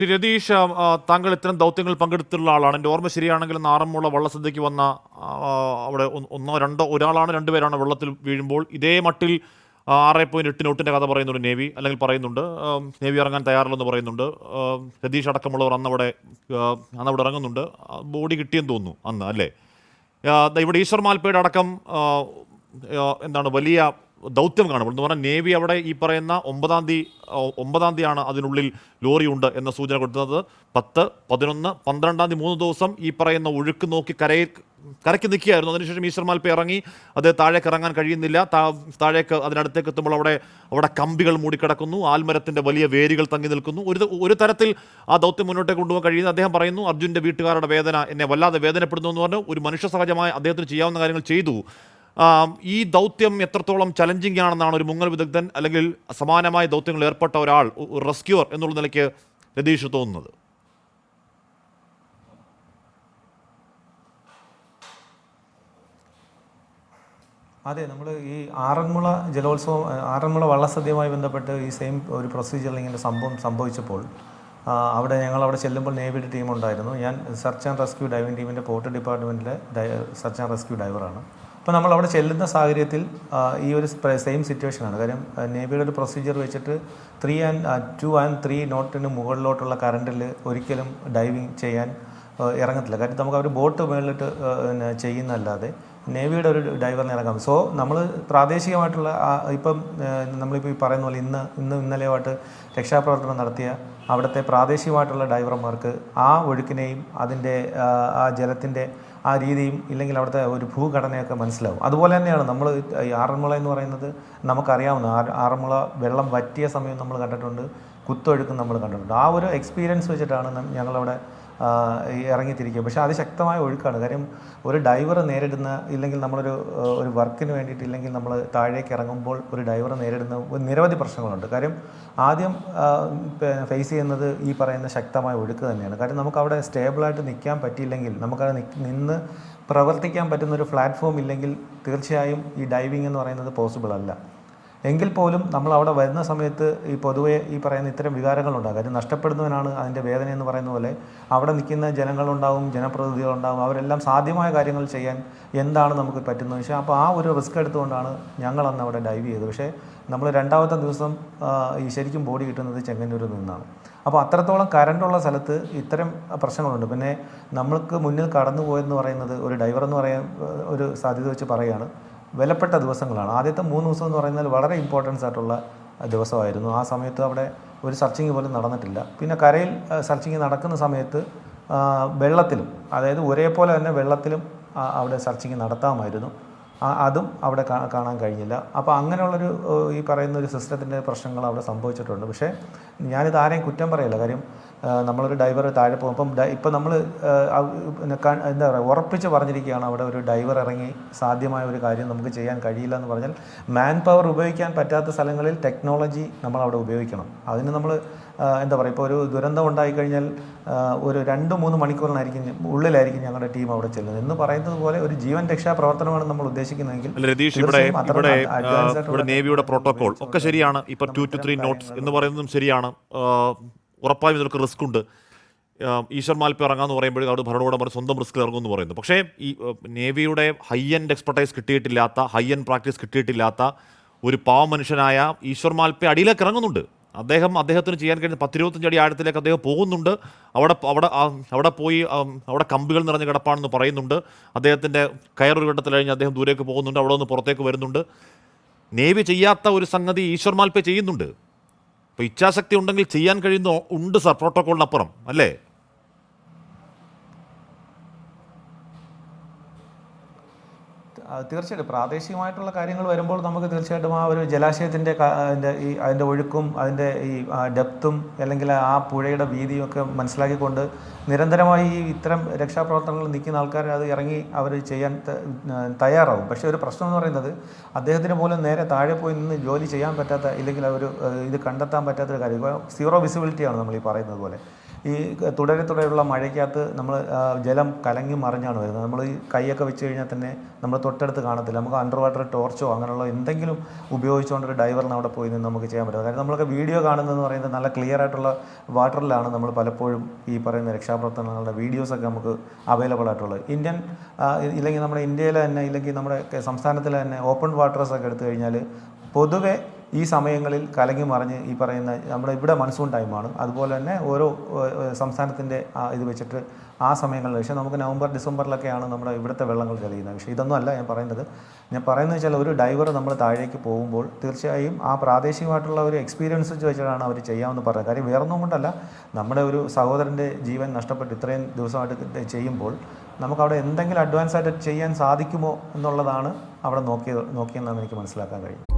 രതീഷ്, താങ്കൾ ഇത്തരം ദൗത്യങ്ങളിൽ പങ്കെടുത്തിട്ടുള്ള ആളാണ്. എൻ്റെ ഓർമ്മ ശരിയാണെങ്കിൽ ആറന്മുള വള്ളസദ്യയ്ക്ക് വന്ന അവിടെ ഒന്നോ രണ്ടോ ഒരാളാണ് രണ്ടുപേരാണ് വെള്ളത്തിൽ വീഴുമ്പോൾ ഇതേ മട്ടിൽ 6.8 നോട്ടിൻ്റെ കഥ പറയുന്നുണ്ട് നേവി, അല്ലെങ്കിൽ പറയുന്നുണ്ട് നേവി ഇറങ്ങാൻ തയ്യാറില്ലെന്ന് പറയുന്നുണ്ട്. രതീഷ് അടക്കമുള്ളവർ അന്നവിടെ ഇറങ്ങുന്നുണ്ട്. ബോഡി കിട്ടിയെന്ന് തോന്നുന്നു അന്ന്, അല്ലേ? ഇവിടെ ഈശ്വർ മാൽപ്പയുടെ അടക്കം എന്താണ് വലിയ ദൗത്യം കാണുമ്പോൾ എന്ന് പറഞ്ഞാൽ നേവി അവിടെ ഈ പറയുന്ന 9-ാം തീയതിയാണ് അതിനുള്ളിൽ ലോറിയുണ്ട് എന്ന സൂചന കൊടുത്തത്. 10, 11, 12-ാം തീയതി 3 ദിവസം ഈ പറയുന്ന ഒഴുക്ക് നോക്കി കരയ്ക്ക് നിൽക്കുകയായിരുന്നു. അതിനുശേഷം ഈശ്വർ മാൽപ്പ ഇറങ്ങി. അത് താഴേക്ക് ഇറങ്ങാൻ കഴിയുന്നില്ല. താഴേക്ക് അതിനടുത്തേക്ക് എത്തുമ്പോൾ അവിടെ കമ്പികൾ മൂടിക്കിടക്കുന്നു, ആൽമരത്തിൻ്റെ വലിയ വേരുകൾ തങ്ങി നിൽക്കുന്നു. ഒരു തരത്തിൽ ആ ദൗത്യം മുന്നോട്ടേക്ക് കൊണ്ടുപോകാൻ കഴിയുന്നത്. അദ്ദേഹം പറയുന്നു, അർജുൻ്റെ വീട്ടുകാരുടെ വേദന എന്നെ വല്ലാതെ വേദനപ്പെടുന്നു എന്ന് പറഞ്ഞു. ഒരു മനുഷ്യ സഹജമായ അദ്ദേഹത്തിന് ചെയ്യാവുന്ന കാര്യങ്ങൾ ചെയ്തു. ഈ ദൗത്യം എത്രത്തോളം ചലഞ്ചിങ് ആണെന്നാണ് ഒരു മുങ്ങൽ വിദഗ്ധൻ അല്ലെങ്കിൽ സമാനമായ ദൗത്യങ്ങളിൽ ഏർപ്പെട്ട ഒരാൾ, റെസ്ക്യൂർ എന്നുള്ള നിലയ്ക്ക് രതീഷ് തോന്നുന്നത്? അതെ, നമ്മൾ ഈ ആറന്മുള ജലോത്സവം, ആറന്മുള വള്ളസദ്യയുമായി ബന്ധപ്പെട്ട് ഈ സെയിം ഒരു പ്രൊസീജിയറിൽ ഇങ്ങനെ സംഭവിച്ചപ്പോൾ അവിടെ ഞങ്ങളവിടെ ചെല്ലുമ്പോൾ നേവിയുടെ ടീം ഉണ്ടായിരുന്നു. ഞാൻ സെർച്ച് ആൻഡ് റെസ്ക്യൂ ഡൈവിംഗ് ടീമിൻ്റെ പോർട്ട് ഡിപ്പാർട്ട്മെൻറ്റിലെ സെർച്ച് ആൻഡ് റെസ്ക്യൂ ഡൈവറാണ്. അപ്പോൾ നമ്മളവിടെ ചെല്ലുന്ന സാഹചര്യത്തിൽ ഈ ഒരു സെയിം സിറ്റുവേഷനാണ്. കാര്യം നേവിയുടെ ഒരു പ്രൊസീജിയർ വെച്ചിട്ട് 2 and 3 നോട്ടിന് മുകളിലോട്ടുള്ള കറണ്ടിൽ ഒരിക്കലും ഡൈവിങ് ചെയ്യാൻ ഇറങ്ങത്തില്ല. കാര്യം നമുക്ക് അവർ ബോട്ട് മുകളിലിട്ട് ചെയ്യുന്നതല്ലാതെ നേവിയുടെ ഒരു ഡൈവറിനെ ഇറങ്ങാം. സോ നമ്മൾ പ്രാദേശികമായിട്ടുള്ള ഇപ്പം നമ്മളിപ്പോൾ ഈ പറയുന്ന പോലെ ഇന്നലെയുമായിട്ട് രക്ഷാപ്രവർത്തനം നടത്തിയ അവിടുത്തെ പ്രാദേശികമായിട്ടുള്ള ഡൈവർമാർക്ക് ആ ഒഴുക്കിനെയും അതിൻ്റെ ആ ജലത്തിൻ്റെ ആ രീതിയും ഇല്ലെങ്കിൽ അവിടുത്തെ ഒരു ഭൂഘടനയൊക്കെ മനസ്സിലാവും. അതുപോലെ തന്നെയാണ് നമ്മൾ ഈ ആറന്മുള എന്ന് പറയുന്നത് നമുക്കറിയാവുന്ന ആറന്മുള വെള്ളം വറ്റിയ സമയം നമ്മൾ കണ്ടിട്ടുണ്ട്, കുത്തൊഴുക്കും നമ്മൾ കണ്ടിട്ടുണ്ട്. ആ ഒരു എക്സ്പീരിയൻസ് വെച്ചിട്ടാണ് ഞങ്ങളവിടെ ഇറങ്ങിത്തിരിക്കുക. പക്ഷേ അതിശക്തമായ ഒഴുക്കാണ്. കാര്യം ഒരു ഡൈവർ നേരിടുന്ന ഇല്ലെങ്കിൽ ഒരു വർക്കിന് വേണ്ടിയിട്ട് ഇല്ലെങ്കിൽ നമ്മൾ താഴേക്ക് ഇറങ്ങുമ്പോൾ ഒരു ഡൈവർ നേരിടുന്ന നിരവധി പ്രശ്നങ്ങളുണ്ട്. കാര്യം ആദ്യം ഫേസ് ചെയ്യുന്നത് ഈ പറയുന്ന ശക്തമായ ഒഴുക്ക് തന്നെയാണ്. കാര്യം നമുക്കവിടെ സ്റ്റേബിളായിട്ട് നിൽക്കാൻ പറ്റിയില്ലെങ്കിൽ, നമുക്കത് നിന്ന് പ്രവർത്തിക്കാൻ പറ്റുന്ന ഒരു പ്ലാറ്റ്ഫോം ഇല്ലെങ്കിൽ തീർച്ചയായും ഈ ഡൈവിംഗ് എന്ന് പറയുന്നത് പോസിബിൾ അല്ല. എങ്കിൽ പോലും നമ്മൾ അവിടെ വരുന്ന സമയത്ത് ഈ പൊതുവെ ഈ പറയുന്ന ഇത്തരം വികാരങ്ങളുണ്ടാകും. കാര്യം നഷ്ടപ്പെടുന്നവനാണ് അതിൻ്റെ വേദന എന്ന് പറയുന്ന പോലെ അവിടെ നിൽക്കുന്ന ജനങ്ങളുണ്ടാവും, ജനപ്രതിനിധികളുണ്ടാവും. അവരെല്ലാം സാധ്യമായ കാര്യങ്ങൾ ചെയ്യാൻ എന്താണ് നമുക്ക് പറ്റുന്നത് വെച്ചാൽ അപ്പോൾ ആ ഒരു റിസ്ക് എടുത്തുകൊണ്ടാണ് ഞങ്ങളന്ന് അവിടെ ഡൈവ് ചെയ്തത്. പക്ഷേ നമ്മൾ 2-ാമത്തെ ദിവസം ഈ ശരിക്കും ബോഡി കിട്ടുന്നത് ചെങ്ങന്നൂരിൽ നിന്നാണ്. അപ്പോൾ അത്രത്തോളം കറണ്ടുള്ള സ്ഥലത്ത് ഇത്തരം പ്രശ്നങ്ങളുണ്ട്. പിന്നെ നമ്മൾക്ക് മുന്നിൽ കടന്നു പോയെന്ന് പറയുന്നത് ഒരു ഡൈവർ എന്ന് പറയാൻ ഒരു സാധ്യത വെച്ച് പറയുകയാണ്, വിലപ്പെട്ട ദിവസങ്ങളാണ്. ആദ്യത്തെ 3 ദിവസം എന്ന് പറയുന്നത് വളരെ ഇമ്പോർട്ടൻസ് ആയിട്ടുള്ള ദിവസമായിരുന്നു. ആ സമയത്ത് അവിടെ ഒരു സെർച്ചിങ് പോലും നടന്നിട്ടില്ല. പിന്നെ കരയിൽ സെർച്ചിങ് നടക്കുന്ന സമയത്ത് വെള്ളത്തിലും, അതായത് ഒരേപോലെ തന്നെ വെള്ളത്തിലും അവിടെ സെർച്ചിങ് നടത്താമായിരുന്നു. അതും അവിടെ കാണാൻ കഴിഞ്ഞില്ല. അപ്പോൾ അങ്ങനെയുള്ളൊരു ഈ പറയുന്ന ഒരു സിസ്റ്റത്തിൻ്റെ പ്രശ്നങ്ങൾ അവിടെ സംഭവിച്ചിട്ടുണ്ട്. പക്ഷേ ഞാനിത് ആരെയും കുറ്റം പറയില്ല. കാര്യം നമ്മളൊരു ഡൈവർ താഴെ പോകും. ഇപ്പം നമ്മൾ എന്താ പറയുക, ഉറപ്പിച്ച് പറഞ്ഞിരിക്കുകയാണ് അവിടെ ഒരു ഡൈവർ ഇറങ്ങി സാധ്യമായ ഒരു കാര്യം നമുക്ക് ചെയ്യാൻ കഴിയില്ല എന്ന് പറഞ്ഞാൽ മാൻ പവർ ഉപയോഗിക്കാൻ പറ്റാത്ത സ്ഥലങ്ങളിൽ ടെക്നോളജി നമ്മളവിടെ ഉപയോഗിക്കണം. അതിന് നമ്മൾ എന്താ പറയുക, ഇപ്പോൾ ഒരു ദുരന്തം ഉണ്ടായിക്കഴിഞ്ഞാൽ ഒരു 2-3 മണിക്കൂറിനായിരിക്കും ഉള്ളിലായിരിക്കും ഞങ്ങളുടെ ടീം അവിടെ ചെല്ലുന്നത്. എന്ന് പറയുന്നത് പോലെ ഒരു ജീവൻ രക്ഷാ പ്രവർത്തനമാണ് നമ്മൾ ഉദ്ദേശിക്കുന്നതെങ്കിൽ. ഇവിടെ നേവിയുടെ പ്രോട്ടോകോൾ ഒക്കെ ശരിയാണ്. ഇപ്പോൾ 2 to 3 നോട്ട്സ് എന്ന് പറയുന്നതും ശരിയാണ്. ഉറപ്പായും ഇതിനൊക്കെ റിസ്ക് ഉണ്ട്. ഈശ്വർ മാൽപ്പ ഇറങ്ങാമെന്ന് പറയുമ്പോഴേ അവിടെ ഭരണകൂടം സ്വന്തം റിസ്കിൽ ഇറങ്ങുമെന്ന് പറയുന്നു. പക്ഷേ ഈ നേവിയുടെ ഹൈ എൻഡ് എക്സ്പെർട്ടൈസ് കിട്ടിയിട്ടില്ലാത്ത, ഹൈ എൻഡ് പ്രാക്ടീസ് കിട്ടിയിട്ടില്ലാത്ത ഒരു പാവ മനുഷ്യനായ ഈശ്വർ മാൽപ്പ അടിയിലേക്ക് ഇറങ്ങുന്നുണ്ട്. അദ്ദേഹത്തിന് ചെയ്യാൻ കഴിയുന്ന 10-25 അടി ആഴത്തിലേക്ക് അദ്ദേഹം പോകുന്നുണ്ട്. അവിടെ പോയി അവിടെ കമ്പികൾ നിറഞ്ഞ കിടപ്പാണെന്ന് പറയുന്നുണ്ട്. അദ്ദേഹത്തിൻ്റെ കയറൊരു ഘട്ടത്തിൽ കഴിഞ്ഞ് അദ്ദേഹം ദൂരേക്ക് പോകുന്നുണ്ട്. അവിടെ നിന്ന് പുറത്തേക്ക് വരുന്നുണ്ട്. നേവി ചെയ്യാത്ത ഒരു സംഗതി ഈശ്വർ മാൽപ്പ ചെയ്യുന്നുണ്ട്. അപ്പോൾ ഇച്ഛാശക്തി ഉണ്ടെങ്കിൽ ചെയ്യാൻ കഴിയുന്ന ഉണ്ട് സർ, പ്രോട്ടോക്കോളിനപ്പുറം, അല്ലേ? തീർച്ചയായിട്ടും പ്രാദേശികമായിട്ടുള്ള കാര്യങ്ങൾ വരുമ്പോൾ നമുക്ക് തീർച്ചയായിട്ടും ആ ഒരു ജലാശയത്തിൻ്റെ അതിൻ്റെ ഒഴുക്കും അതിൻ്റെ ഈ ഡെപ്തും അല്ലെങ്കിൽ ആ പുഴയുടെ വീതിയും ഒക്കെ മനസ്സിലാക്കിക്കൊണ്ട് നിരന്തരമായി ഈ ഇത്തരം രക്ഷാപ്രവർത്തനങ്ങളിൽ നിൽക്കുന്ന ആൾക്കാർ അത് ഇറങ്ങി അവർ ചെയ്യാൻ തയ്യാറാവും. പക്ഷേ ഒരു പ്രശ്നം എന്ന് പറയുന്നത് അദ്ദേഹത്തിന് പോലും നേരെ താഴെ പോയി നിന്ന് ജോലി ചെയ്യാൻ പറ്റാത്ത, ഇല്ലെങ്കിൽ ഇത് കണ്ടെത്താൻ പറ്റാത്തൊരു കാര്യം. സീറോ വിസിബിലിറ്റിയാണ് നമ്മൾ ഈ പറയുന്നത് പോലെ. ഈ തുടരെയുള്ള മഴയ്ക്കകത്ത് നമ്മൾ ജലം കലങ്ങി മറിഞ്ഞാണ് വരുന്നത്. നമ്മൾ ഈ കൈയൊക്കെ വെച്ച് കഴിഞ്ഞാൽ തന്നെ നമ്മൾ തൊട്ടടുത്ത് കാണത്തില്ല. നമുക്ക് അണ്ടർ വാട്ടർ ടോർച്ചോ അങ്ങനെയുള്ള എന്തെങ്കിലും ഉപയോഗിച്ചുകൊണ്ടൊരു ഡൈവറിന് അവിടെ പോയി നിന്ന് നമുക്ക് ചെയ്യാൻ പറ്റും. കാര്യം നമ്മളൊക്കെ വീഡിയോ കാണുന്നതെന്ന് പറയുന്നത് നല്ല ക്ലിയർ ആയിട്ടുള്ള വാട്ടറിലാണ് നമ്മൾ പലപ്പോഴും ഈ പറയുന്ന രക്ഷാപ്രവർത്തനങ്ങളുടെ വീഡിയോസൊക്കെ നമുക്ക് അവൈലബിൾ ആയിട്ടുള്ളത്. ഇല്ലെങ്കിൽ നമ്മുടെ ഇന്ത്യയിലെ തന്നെ ഇല്ലെങ്കിൽ നമ്മുടെ സംസ്ഥാനത്തിലെ തന്നെ ഓപ്പൺ വാട്ടേഴ്സൊക്കെ എടുത്തു കഴിഞ്ഞാൽ പൊതുവെ ഈ സമയങ്ങളിൽ കലങ്ങി മറിഞ്ഞ് ഈ പറയുന്ന നമ്മുടെ ഇവിടെ മൺസൂൺ ടൈമാണ്. അതുപോലെ തന്നെ ഓരോ സംസ്ഥാനത്തിൻ്റെ ഇത് വെച്ചിട്ട് ആ സമയങ്ങളിൽ, പക്ഷേ നമുക്ക് നവംബർ ഡിസംബറിലൊക്കെയാണ് നമ്മുടെ ഇവിടുത്തെ വെള്ളങ്ങൾ തെളിയുന്നത്. പക്ഷേ ഇതൊന്നും അല്ല ഞാൻ പറയുന്നത് വെച്ചാൽ ഒരു ഡൈവർ നമ്മൾ താഴേക്ക് പോകുമ്പോൾ തീർച്ചയായും ആ പ്രാദേശികമായിട്ടുള്ള ഒരു എക്സ്പീരിയൻസ് വെച്ചിട്ടാണ് അവർ ചെയ്യാമെന്ന് പറഞ്ഞത്. കാര്യം വേറൊന്നും കൊണ്ടല്ല, നമ്മുടെ ഒരു സഹോദരൻ്റെ ജീവൻ നഷ്ടപ്പെട്ട് ഇത്രയും ദിവസമായിട്ട് ചെയ്യുമ്പോൾ നമുക്കവിടെ എന്തെങ്കിലും അഡ്വാൻസ് ആയിട്ട് ചെയ്യാൻ സാധിക്കുമോ എന്നുള്ളതാണ് അവിടെ നോക്കിയെന്നാണ് എനിക്ക് മനസ്സിലാക്കാൻ കഴിയും.